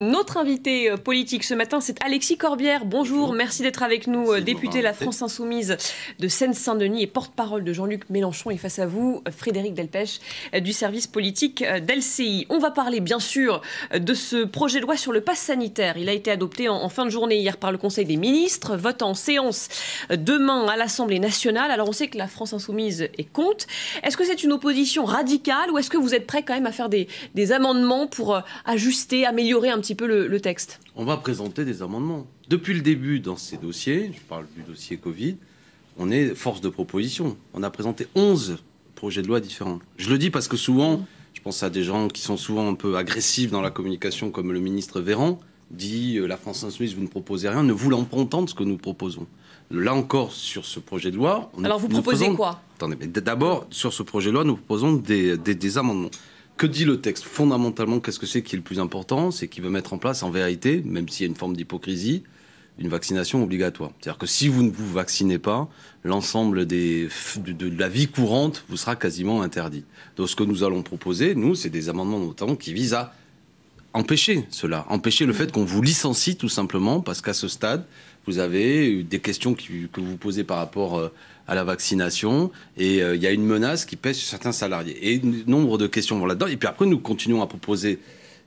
Notre invité politique ce matin, c'est Alexis Corbière. Bonjour, merci d'être avec nous, député La France Insoumise de Seine-Saint-Denis et porte-parole de Jean-Luc Mélenchon. Et face à vous, Frédéric Delpech du service politique d'LCI. On va parler bien sûr de ce projet de loi sur le pass sanitaire. Il a été adopté en fin de journée hier par le Conseil des ministres, vote en séance demain à l'Assemblée nationale. Alors on sait que La France Insoumise est contre. Est-ce que c'est une opposition radicale ou est-ce que vous êtes prêt quand même à faire des amendements pour ajuster, améliorer un petit peu le texte? On va présenter des amendements. Depuis le début dans ces dossiers, je parle du dossier Covid, on est force de proposition. On a présenté 11 projets de loi différents. Je le dis parce que souvent, je pense à des gens qui sont souvent un peu agressifs dans la communication, comme le ministre Véran, dit La France Insoumise, vous ne proposez rien, ne voulant pas entendre ce que nous proposons. Là encore, sur ce projet de loi... Alors vous proposez quoi? Attendez, mais d'abord, sur ce projet de loi, nous proposons des amendements. Que dit le texte? Fondamentalement, qu'est-ce que c'est qui est le plus important? C'est qu'il veut mettre en place, en vérité, même s'il y a une forme d'hypocrisie, une vaccination obligatoire. C'est-à-dire que si vous ne vous vaccinez pas, l'ensemble de la vie courante vous sera quasiment interdit. Donc ce que nous allons proposer, nous, c'est des amendements notamment qui visent à empêcher cela, empêcher le fait qu'on vous licencie tout simplement, parce qu'à ce stade, vous avez des questions que vous posez par rapport à la vaccination et il y a une menace qui pèse sur certains salariés. Et nombre de questions vont là-dedans. Et puis après, nous continuons à proposer,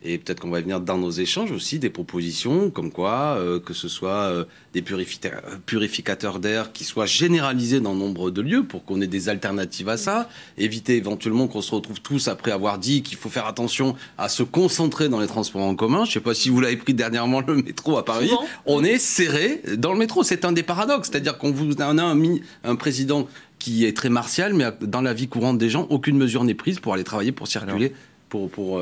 et peut-être qu'on va venir dans nos échanges aussi, des propositions comme quoi, que ce soit des purificateurs d'air qui soient généralisés dans nombre de lieux pour qu'on ait des alternatives à ça, éviter éventuellement qu'on se retrouve tous après avoir dit qu'il faut faire attention à se concentrer dans les transports en commun. Je ne sais pas si vous l'avez pris dernièrement, le métro à Paris. Souvent. On est serré dans le métro. C'est un des paradoxes. C'est-à-dire qu'on a un président qui est très martial, mais dans la vie courante des gens, aucune mesure n'est prise pour aller travailler, pour circuler, pour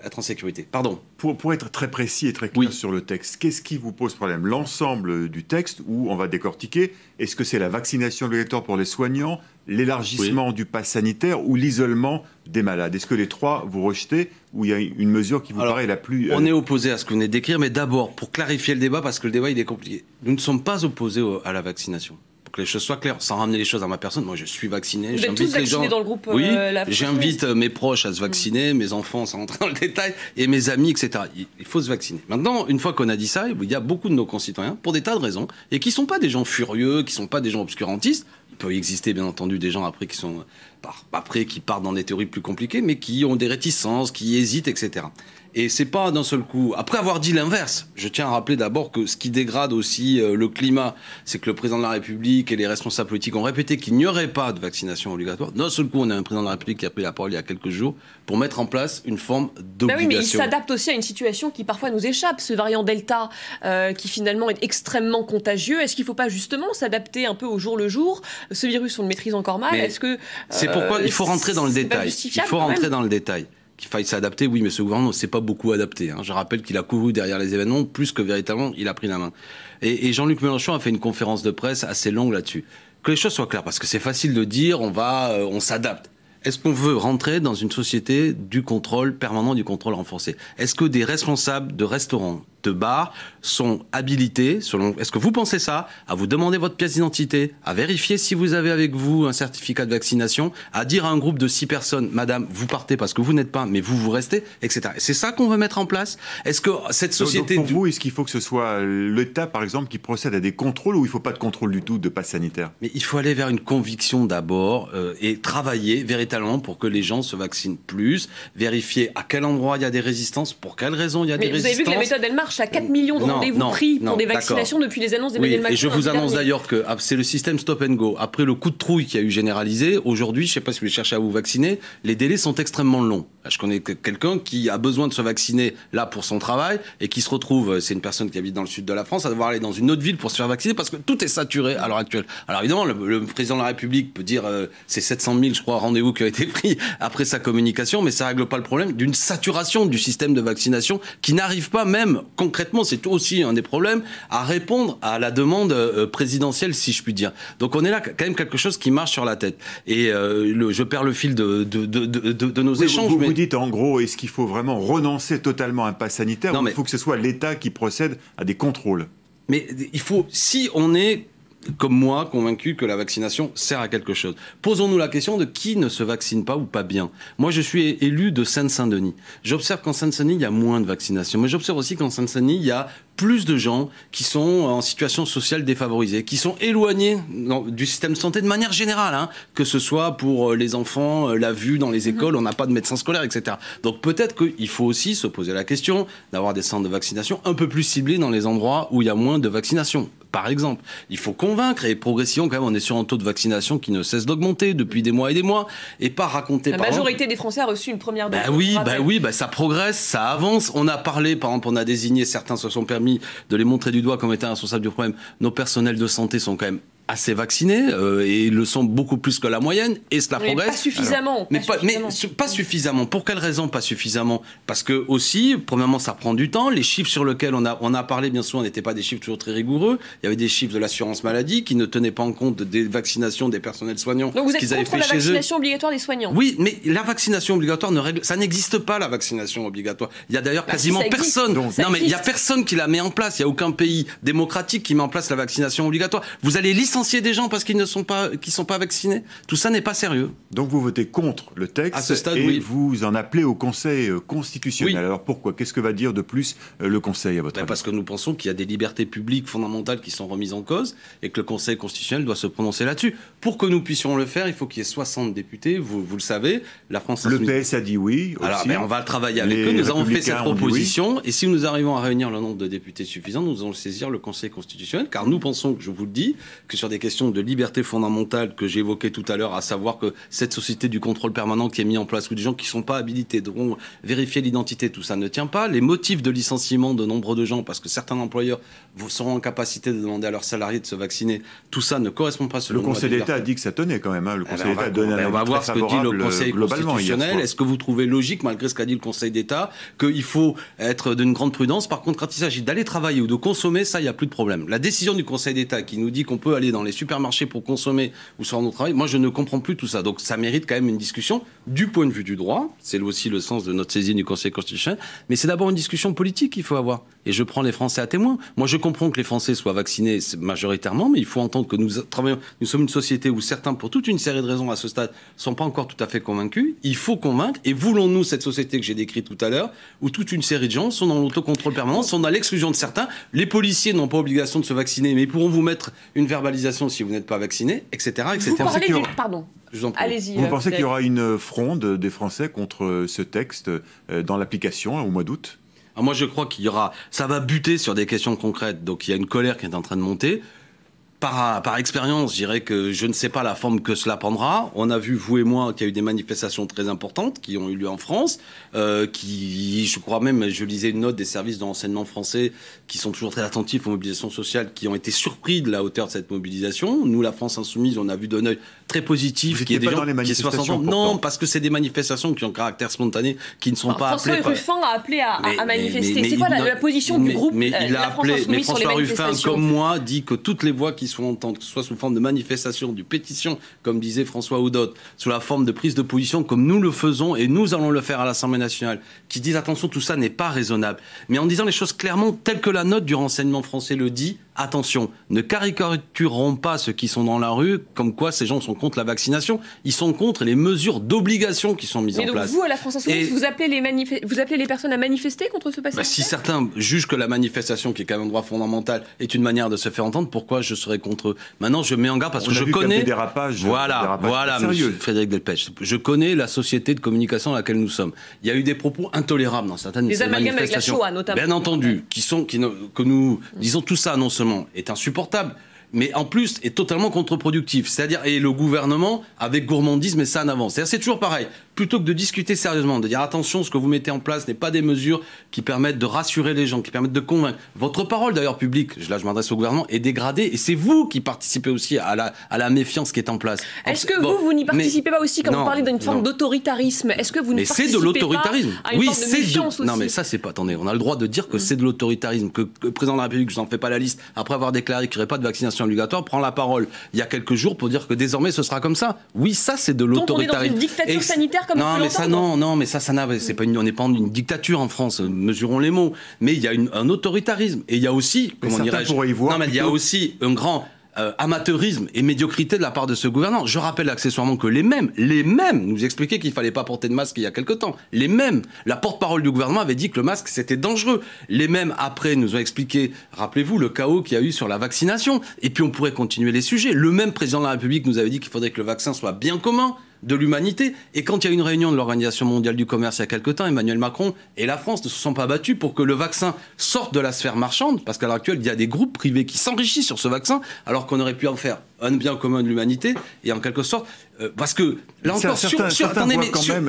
être en sécurité. Pardon. Pour être très précis et très clair sur le texte, qu'est-ce qui vous pose problème? L'ensemble du texte où on va décortiquer, est-ce que c'est la vaccination obligatoire pour les soignants, l'élargissement du pass sanitaire ou l'isolement des malades? Est-ce que les trois vous rejetez ou il y a une mesure qui vous paraît la plus... On est opposé à ce que vous venez d'écrire, mais d'abord, pour clarifier le débat, parce que le débat il est compliqué, nous ne sommes pas opposés à la vaccination. Que les choses soient claires, sans ramener les choses à ma personne. Moi, je suis vacciné. Vous êtes tous vaccinés dans le groupe Oui, j'invite mes proches à se vacciner, mes enfants, sans rentrer dans le détail, et mes amis, etc. Il faut se vacciner. Maintenant, une fois qu'on a dit ça, il y a beaucoup de nos concitoyens, pour des tas de raisons, et qui ne sont pas des gens furieux, qui ne sont pas des gens obscurantistes. Il peut y exister, bien entendu, des gens après qui partent dans des théories plus compliquées, mais qui ont des réticences, qui hésitent, etc. Et c'est pas d'un seul coup. Après avoir dit l'inverse, je tiens à rappeler d'abord que ce qui dégrade aussi le climat, c'est que le président de la République et les responsables politiques ont répété qu'il n'y aurait pas de vaccination obligatoire. D'un seul coup, on a un président de la République qui a pris la parole il y a quelques jours pour mettre en place une forme d'obligation. Ben oui, mais il s'adapte aussi à une situation qui parfois nous échappe, ce variant Delta qui finalement est extrêmement contagieux. Est-ce qu'il ne faut pas justement s'adapter un peu au jour le jour? Ce virus, on le maîtrise encore mal. Est-ce que c'est pourquoi il faut rentrer dans le détail. Il faut rentrer dans le détail. Qu'il faille s'adapter, oui, mais ce gouvernement ne s'est pas beaucoup adapté. Je rappelle qu'il a couru derrière les événements plus que véritablement il a pris la main. Et Jean-Luc Mélenchon a fait une conférence de presse assez longue là-dessus. Que les choses soient claires, parce que c'est facile de dire on s'adapte. Est-ce qu'on veut rentrer dans une société du contrôle permanent, du contrôle renforcé? Est-ce que des responsables de restaurants, de bars sont habilités, est-ce que vous pensez ça, à vous demander votre pièce d'identité, à vérifier si vous avez avec vous un certificat de vaccination, à dire à un groupe de 6 personnes, madame, vous partez parce que vous n'êtes pas, mais vous restez, etc. C'est ça qu'on veut mettre en place? Est-ce que cette société... Donc pour vous, est-ce qu'il faut que ce soit l'État, par exemple, qui procède à des contrôles ou il ne faut pas de contrôle du tout de passe sanitaire? Mais il faut aller vers une conviction d'abord et travailler véritablement pour que les gens se vaccinent plus, vérifier à quel endroit il y a des résistances, pour quelles raisons il y a des résistances. Vous avez vu que la méthode, elle marche à 4 millions de rendez-vous pris pour des vaccinations depuis les annonces d'Emmanuel Macron. Et je vous annonce d'ailleurs que c'est le système stop and go. Après le coup de trouille qui a eu généralisé, aujourd'hui, je ne sais pas si vous cherchez à vous vacciner, les délais sont extrêmement longs. Je connais quelqu'un qui a besoin de se vacciner là pour son travail et qui se retrouve, c'est une personne qui habite dans le sud de la France, à devoir aller dans une autre ville pour se faire vacciner parce que tout est saturé à l'heure actuelle. Alors évidemment, le président de la République peut dire c'est 700 000, je crois, rendez-vous qui ont été pris après sa communication, mais ça ne règle pas le problème d'une saturation du système de vaccination qui n'arrive pas même concrètement, c'est aussi un des problèmes, à répondre à la demande présidentielle, si je puis dire. Donc on est là quand même quelque chose qui marche sur la tête. Et je perds le fil de nos échanges. Vous dites en gros, est-ce qu'il faut vraiment renoncer totalement à un pass sanitaire ou il faut que ce soit l'État qui procède à des contrôles? Mais il faut, si on est comme moi, convaincus que la vaccination sert à quelque chose. Posons-nous la question de qui ne se vaccine pas ou pas bien. Moi, je suis élu de Seine-Saint-Denis. J'observe qu'en Seine-Saint-Denis, il y a moins de vaccination. Mais j'observe aussi qu'en Seine-Saint-Denis, il y a plus de gens qui sont en situation sociale défavorisée, qui sont éloignés du système de santé de manière générale, hein, que ce soit pour les enfants, la vue dans les écoles, on n'a pas de médecins scolaires, etc. Donc peut-être qu'il faut aussi se poser la question d'avoir des centres de vaccination un peu plus ciblés dans les endroits où il y a moins de vaccination. Par exemple, il faut convaincre, et progression, quand même, on est sur un taux de vaccination qui ne cesse d'augmenter depuis des mois, et pas raconter... La majorité des Français a reçu une première dose. Oui, ça progresse, ça avance. On a parlé, par exemple, on a désigné, certains se sont permis de les montrer du doigt comme étant responsables du problème. Nos personnels de santé sont quand même assez vaccinés et ils le sont beaucoup plus que la moyenne et cela progresse. Pas suffisamment. Pas suffisamment. Pour quelle raison pas suffisamment? Parce que aussi, premièrement, ça prend du temps. Les chiffres sur lesquels on a parlé bien souvent n'étaient pas des chiffres toujours très rigoureux. Il y avait des chiffres de l'assurance maladie qui ne tenaient pas en compte des vaccinations des personnels soignants. Donc vous êtes contre la vaccination obligatoire des soignants? Oui, mais la vaccination obligatoire ça n'existe pas, la vaccination obligatoire. Il y a d'ailleurs quasiment personne. Non, mais il y a personne qui la met en place. Il y a aucun pays démocratique qui met en place la vaccination obligatoire. Vous allez licencier des gens parce qu'ils ne sont pas vaccinés. Tout ça n'est pas sérieux. Donc vous votez contre le texte à ce stade, et oui. vous en appelez au Conseil constitutionnel. Oui. Alors pourquoi? Qu'est-ce que va dire de plus le Conseil à votre avis? Parce que nous pensons qu'il y a des libertés publiques fondamentales qui sont remises en cause et que le Conseil constitutionnel doit se prononcer là-dessus. Pour que nous puissions le faire, il faut qu'il y ait 60 députés. Vous le savez, la France... Le PS a dit oui aussi. Alors, on va travailler avec eux. Nous avons fait cette proposition. Oui. Et si nous arrivons à réunir le nombre de députés suffisant, nous allons saisir le Conseil constitutionnel. Car nous pensons, je vous le dis, que sur des questions de liberté fondamentale que j'évoquais tout à l'heure, à savoir que cette société du contrôle permanent qui est mise en place, où des gens qui ne sont pas habilités devront vérifier l'identité, tout ça ne tient pas. Les motifs de licenciement de nombre de gens, parce que certains employeurs seront en capacité de demander à leurs salariés de se vacciner, tout ça ne correspond pas selon le Conseil d'État a dit que ça tenait quand même. Hein. Le Conseil d'État a donné un avis on va voir ce que dit le Conseil constitutionnel. Est-ce que vous trouvez logique, malgré ce qu'a dit le Conseil d'État, qu'il faut être d'une grande prudence? Par contre, quand il s'agit d'aller travailler ou de consommer, ça, il n'y a plus de problème. La décision du Conseil d'État qui nous dit qu'on peut aller dans les supermarchés pour consommer ou sur notre travail, moi je ne comprends plus tout ça. Donc ça mérite quand même une discussion du point de vue du droit. C'est aussi le sens de notre saisine du Conseil constitutionnel. Mais c'est d'abord une discussion politique qu'il faut avoir. Et je prends les Français à témoin. Moi je comprends que les Français soient vaccinés majoritairement, mais il faut entendre que nous sommes une société où certains, pour toute une série de raisons à ce stade, ne sont pas encore tout à fait convaincus. Il faut convaincre. Et voulons-nous cette société que j'ai décrite tout à l'heure, où toute une série de gens sont dans l'autocontrôle permanent, sont dans l'exclusion de certains. Les policiers n'ont pas obligation de se vacciner, mais ils pourront vous mettre une verbalisation si vous n'êtes pas vacciné, etc. Vous parlez du... Pardon. Allez-y. Vous pensez qu'il y aura une fronde des Français contre ce texte dans l'application au mois d'août? Moi, je crois qu'il y aura... Ça va buter sur des questions concrètes. Donc, il y a une colère qui est en train de monter. Par expérience, je dirais que je ne sais pas la forme que cela prendra. On a vu, vous et moi, qu'il y a eu des manifestations très importantes qui ont eu lieu en France, je crois même, je lisais une note des services de renseignement français qui sont toujours très attentifs aux mobilisations sociales, qui ont été surpris de la hauteur de cette mobilisation. Nous, la France Insoumise, on a vu d'un œil très positif qu'il y ait des gens qui se fassent entendre. Non, parce que c'est des manifestations qui ont caractère spontané, qui ne sont pas appelées... François Ruffin a appelé à manifester. C'est quoi la position du groupe La France Insoumise sur les manifestations? Ruffin, comme moi, dit que toutes les voix qui sont entendues, que ce soit sous forme de manifestation, de pétition, comme disait François Oudot, sous la forme de prise de position, comme nous le faisons, et nous allons le faire à l'Assemblée nationale, qui disent attention, tout ça n'est pas raisonnable. Mais en disant les choses clairement, telles que la note du renseignement français le dit, attention, ne caricaturons pas ceux qui sont dans la rue, comme quoi ces gens sont contre la vaccination, ils sont contre les mesures d'obligation qui sont mises en place. Vous, à la France Insoumise, vous appelez les personnes à manifester contre ce passage? Si certains jugent que la manifestation, qui est quand même un droit fondamental, est une manière de se faire entendre, pourquoi je serais contre eux? Maintenant, je mets en garde parce que je connais... Voilà, monsieur Frédéric Delpech. Je connais la société de communication dans laquelle nous sommes. Il y a eu des propos intolérables dans certaines manifestations. Des amalgames avec la Shoah, notamment. Bien entendu, que nous disons tout ça, non seulement est insupportable, mais en plus est totalement contre-productif. C'est-à-dire, et le gouvernement, avec gourmandisme, et ça en avance. C'est-à-dire, c'est toujours pareil. Plutôt que de discuter sérieusement, de dire attention, ce que vous mettez en place n'est pas des mesures qui permettent de rassurer les gens, qui permettent de convaincre. Votre parole, d'ailleurs, publique, là je m'adresse au gouvernement, est dégradée, et c'est vous qui participez aussi à la méfiance qui est en place. Est-ce que vous n'y participez pas aussi quand vous parlez d'une forme d'autoritarisme? Est-ce que vous ne participez c'est de l'autoritarisme. Pas à une forme de méfiance aussi? Non, mais ça, c'est pas... Attendez, on a le droit de dire que c'est de l'autoritarisme, que le président de la République, je n'en fais pas la liste, après avoir déclaré qu'il n'y aurait pas de vaccination obligatoire, prend la parole il y a quelques jours pour dire que désormais ce sera comme ça. Oui, ça, c'est de l'autoritarisme. Donc on est dans une dictature sanitaire comme on peut l'entendre. Non, mais ça n'a, c'est pas on n'est pas une dictature en France, mesurons les mots. Mais il y a un autoritarisme. Et il y a aussi, comment dirais-je... pourraient y voir non, mais il y a aussi un grand amateurisme et médiocrité de la part de ce gouvernement. Je rappelle accessoirement que les mêmes nous expliquaient qu'il fallait pas porter de masque il y a quelque temps. Les mêmes, la porte-parole du gouvernement avait dit que le masque c'était dangereux. Les mêmes après nous ont expliqué, rappelez-vous le chaos qu'il y a eu sur la vaccination. Et puis on pourrait continuer les sujets. Le même président de la République nous avait dit qu'il faudrait que le vaccin soit bien commun de l'humanité. Et quand il y a eu une réunion de l'Organisation mondiale du commerce il y a quelque temps, Emmanuel Macron et la France ne se sont pas battus pour que le vaccin sorte de la sphère marchande, parce qu'à l'heure actuelle, il y a des groupes privés qui s'enrichissent sur ce vaccin, alors qu'on aurait pu en faire un bien commun de l'humanité, et en quelque sorte, parce que là encore,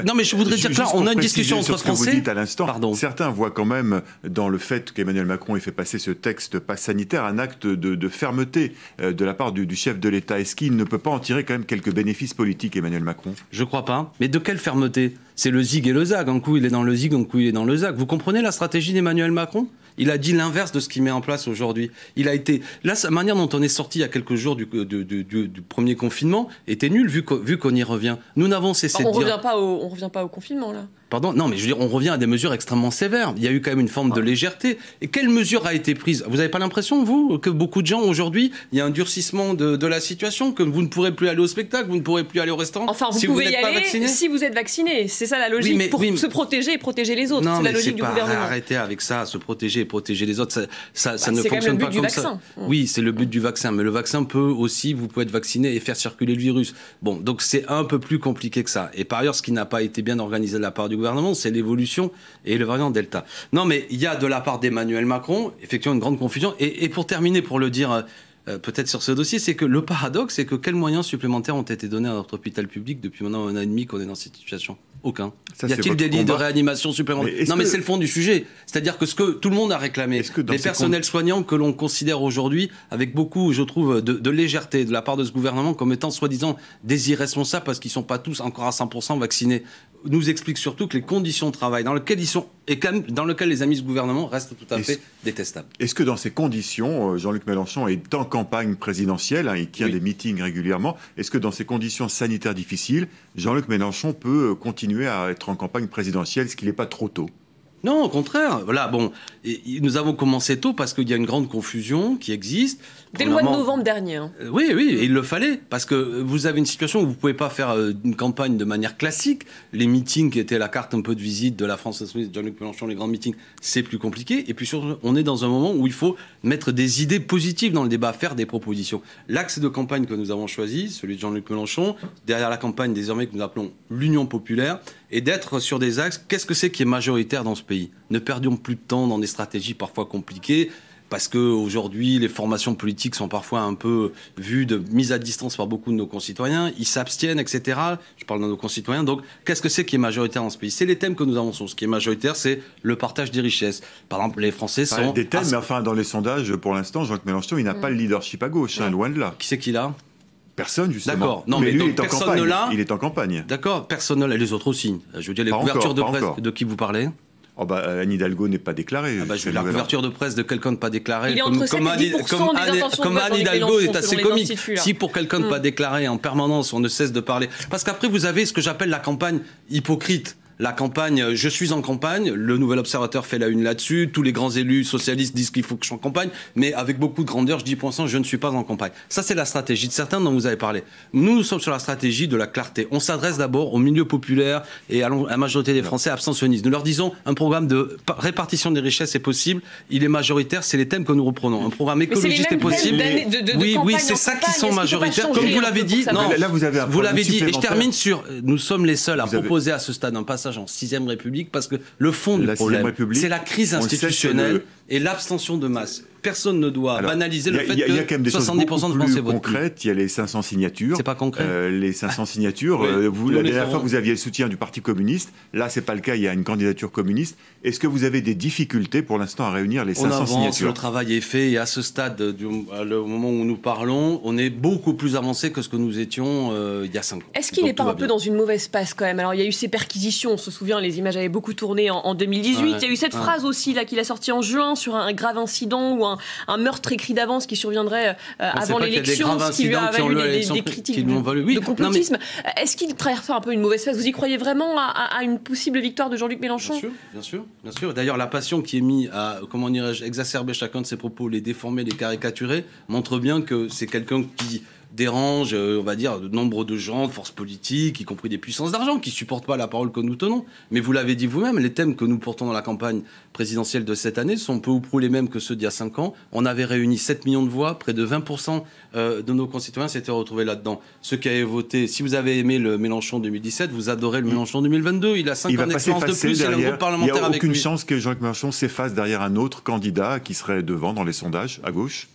non mais je voudrais dire que là, on a une discussion entre Français. Vous dites à l'instant, certains voient quand même dans le fait qu'Emmanuel Macron ait fait passer ce texte pass sanitaire un acte de fermeté de la part du chef de l'État. Est-ce qu'il ne peut pas en tirer quand même quelques bénéfices politiques, Emmanuel Macron? Je crois pas. Mais de quelle fermeté? C'est le zig et le zag. Un coup il est dans le zig, un coup il est dans le zag. Vous comprenez la stratégie d'Emmanuel Macron? Il a dit l'inverse de ce qu'il met en place aujourd'hui. Il a été... Là, la manière dont on est sorti il y a quelques jours du premier confinement était nulle, vu qu'on y revient. Nous n'avons cessé de dire... On revient pas au confinement, là. Pardon? Non, mais je veux dire, on revient à des mesures extrêmement sévères. Il y a eu quand même une forme de légèreté. Et quelle mesure a été prise? Vous n'avez pas l'impression, vous, que beaucoup de gens, aujourd'hui, il y a un durcissement de la situation, que vous ne pourrez plus aller au spectacle, vous ne pourrez plus aller au restaurant? Enfin, vous pouvez y aller si vous êtes vacciné. C'est ça la logique, pour se protéger et protéger les autres. C'est la logique du gouvernement. Arrêtez avec ça, se protéger et protéger les autres, ça ne fonctionne pas comme ça. Oui, c'est le but du vaccin, mais le vaccin peut aussi, vous pouvez être vacciné et faire circuler le virus. Bon, donc c'est un peu plus compliqué que ça. Et par ailleurs, ce qui n'a pas été bien organisé de la part du gouvernement, c'est l'évolution et le variant Delta. Non, mais il y a de la part d'Emmanuel Macron, effectivement, une grande confusion. Et pour terminer, pour le dire peut-être sur ce dossier, c'est que le paradoxe, c'est que quels moyens supplémentaires ont été donnés à notre hôpital public depuis maintenant 1 an et demi qu'on est dans cette situation? Aucun. Y a-t-il des lits de réanimation supplémentaires? Non, mais c'est le fond du sujet. C'est-à-dire que ce que tout le monde a réclamé, les personnels soignants que l'on considère aujourd'hui avec beaucoup, je trouve, de légèreté de la part de ce gouvernement comme étant soi-disant des irresponsables parce qu'ils ne sont pas tous encore à 100% vaccinés, nous explique surtout que les conditions de travail dans lesquelles ils sont et dans lesquelles les amis du gouvernement restent tout à fait détestables. Est-ce que dans ces conditions, Jean-Luc Mélenchon est en campagne présidentielle, il tient des meetings régulièrement, est-ce que dans ces conditions sanitaires difficiles, Jean-Luc Mélenchon peut continuer à être en campagne présidentielle, ce qui n'est pas trop tôt? Non, au contraire. Voilà, bon, nous avons commencé tôt parce qu'il y a une grande confusion qui existe. Dès le mois de novembre dernier. Oui, et il le fallait, parce que vous avez une situation où vous ne pouvez pas faire une campagne de manière classique. Les meetings qui étaient la carte un peu de visite de la France Insoumise, de Jean-Luc Mélenchon, les grands meetings, c'est plus compliqué. Et puis surtout, on est dans un moment où il faut mettre des idées positives dans le débat, faire des propositions. L'axe de campagne que nous avons choisi, celui de Jean-Luc Mélenchon, derrière la campagne désormais que nous appelons l'Union populaire, et d'être sur des axes, qu'est-ce que c'est qui est majoritaire dans ce pays? Ne perdions plus de temps dans des stratégies parfois compliquées, parce qu'aujourd'hui, les formations politiques sont parfois un peu vues de mise à distance par beaucoup de nos concitoyens, ils s'abstiennent, etc. Je parle de nos concitoyens, donc qu'est-ce que c'est qui est majoritaire dans ce pays? C'est les thèmes que nous avançons. Ce qui est majoritaire, c'est le partage des richesses. Par exemple, les Français sont... Des thèmes, mais enfin, dans les sondages, pour l'instant, Jean-Luc Mélenchon, il n'a pas le leadership à gauche, loin de là. Qui c'est qu'il a? Personne, justement. D'accord. Non, mais lui, donc, il est en campagne. Il est en campagne. D'accord, personne ne l'a. Les autres aussi. Je veux dire, les couvertures de presse de qui vous parlez? Anne Hidalgo n'est pas déclarée. La couverture de presse de quelqu'un de pas déclaré. Il est entre 7 et 10% comme Anne Hidalgo est assez comique. Si pour quelqu'un de pas déclaré en permanence, on ne cesse de parler. Parce qu'après, vous avez ce que j'appelle la campagne hypocrite. La campagne, je suis en campagne, le Nouvel Observateur fait la une là-dessus, tous les grands élus socialistes disent qu'il faut que je sois en campagne, mais avec beaucoup de grandeur, je dis pour l'instant, je ne suis pas en campagne. Ça, c'est la stratégie de certains dont vous avez parlé. Nous sommes sur la stratégie de la clarté. On s'adresse d'abord au milieu populaire et à la majorité des Français abstentionnistes. Nous leur disons, un programme de répartition des richesses est possible, il est majoritaire, c'est les thèmes que nous reprenons. Un programme écologiste est possible. Oui, c'est ça qui sont majoritaires. Comme vous l'avez dit, non, là, vous l'avez dit, et je termine sur, nous sommes les seuls à proposer à ce stade un passage en 6e République, parce que le fond du problème, c'est la crise institutionnelle et l'abstention de masse. Personne ne doit banaliser le fait que 70% de Français votent concrètes. Il y a les 500 signatures. C'est pas concret. Les 500 signatures, la dernière fois, vous aviez le soutien du Parti communiste. Là, c'est pas le cas, il y a une candidature communiste. Est-ce que vous avez des difficultés pour l'instant à réunir les 500 signatures? Le travail est fait et à ce stade, au moment où nous parlons, on est beaucoup plus avancé que ce que nous étions il y a 5 ans. Est-ce qu'il n'est pas un peu dans une mauvaise passe quand même? Alors, il y a eu ces perquisitions, on se souvient, les images avaient beaucoup tourné en 2018. Il y a eu cette phrase aussi là qu'il a sortie en juin sur un grave incident où un meurtre écrit d'avance qui surviendrait avant l'élection, ce qui lui a valu des critiques de complotisme. Est-ce qu'il traverse un peu une mauvaise phase? Vous y croyez vraiment à une possible victoire de Jean-Luc Mélenchon? Bien sûr. D'ailleurs, la passion qui est mise à, comment dirais-je, exacerber chacun de ses propos, les déformer, les caricaturer, montre bien que c'est quelqu'un qui dérange, on va dire, de nombre de gens, de forces politiques, y compris des puissances d'argent, qui ne supportent pas la parole que nous tenons. Mais vous l'avez dit vous-même, les thèmes que nous portons dans la campagne présidentielle de cette année sont peu ou prou les mêmes que ceux d'il y a 5 ans. On avait réuni 7 millions de voix, près de 20% de nos concitoyens s'étaient retrouvés là-dedans. Ceux qui avaient voté, si vous avez aimé le Mélenchon 2017, vous adorez le Mélenchon 2022. Il a 5 ans d'expérience de plus, il a un groupe parlementaire avec lui. Il n'y a aucune chance que Jean-Luc Mélenchon s'efface derrière un autre candidat qui serait devant dans les sondages, à gauche.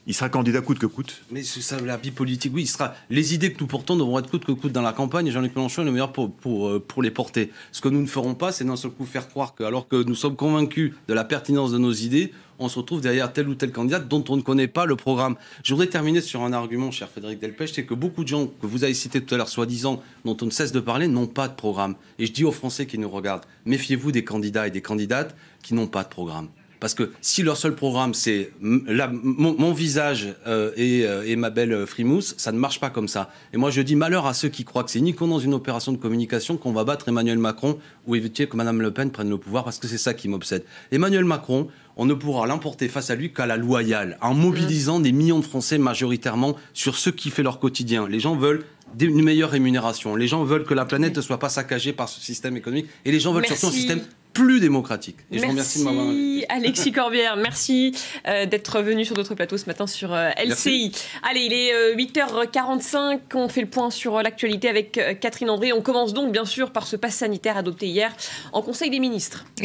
Il sera candidat coûte que coûte. Mais c'est ça, la vie politique, oui, il sera. Les idées que nous portons devront être coûte que coûte dans la campagne, et Jean-Luc Mélenchon est le meilleur pour les porter. Ce que nous ne ferons pas, c'est d'un seul coup faire croire que, alors que nous sommes convaincus de la pertinence de nos idées, on se retrouve derrière tel ou tel candidat dont on ne connaît pas le programme. Je voudrais terminer sur un argument, cher Frédéric Delpech, c'est que beaucoup de gens que vous avez cités tout à l'heure, soi-disant, dont on ne cesse de parler, n'ont pas de programme. Et je dis aux Français qui nous regardent, méfiez-vous des candidats et des candidates qui n'ont pas de programme. Parce que si leur seul programme, c'est mon visage et ma belle frimousse, ça ne marche pas comme ça. Et moi, je dis malheur à ceux qui croient que c'est uniquement dans une opération de communication qu'on va battre Emmanuel Macron ou éviter que Mme Le Pen prenne le pouvoir, parce que c'est ça qui m'obsède. Emmanuel Macron, on ne pourra l'emporter face à lui qu'à la loyale, en mobilisant des millions de Français majoritairement sur ce qui fait leur quotidien. Les gens veulent une meilleure rémunération. Les gens veulent que la planète ne soit pas saccagée par ce système économique. Et les gens veulent surtout un système plus démocratique. Et je vous remercie de m'avoir invité. Alexis Corbière, merci d'être venu sur notre plateau ce matin sur LCI. Merci. Allez, il est 8h45, on fait le point sur l'actualité avec Catherine André. On commence donc bien sûr par ce pass sanitaire adopté hier en Conseil des ministres.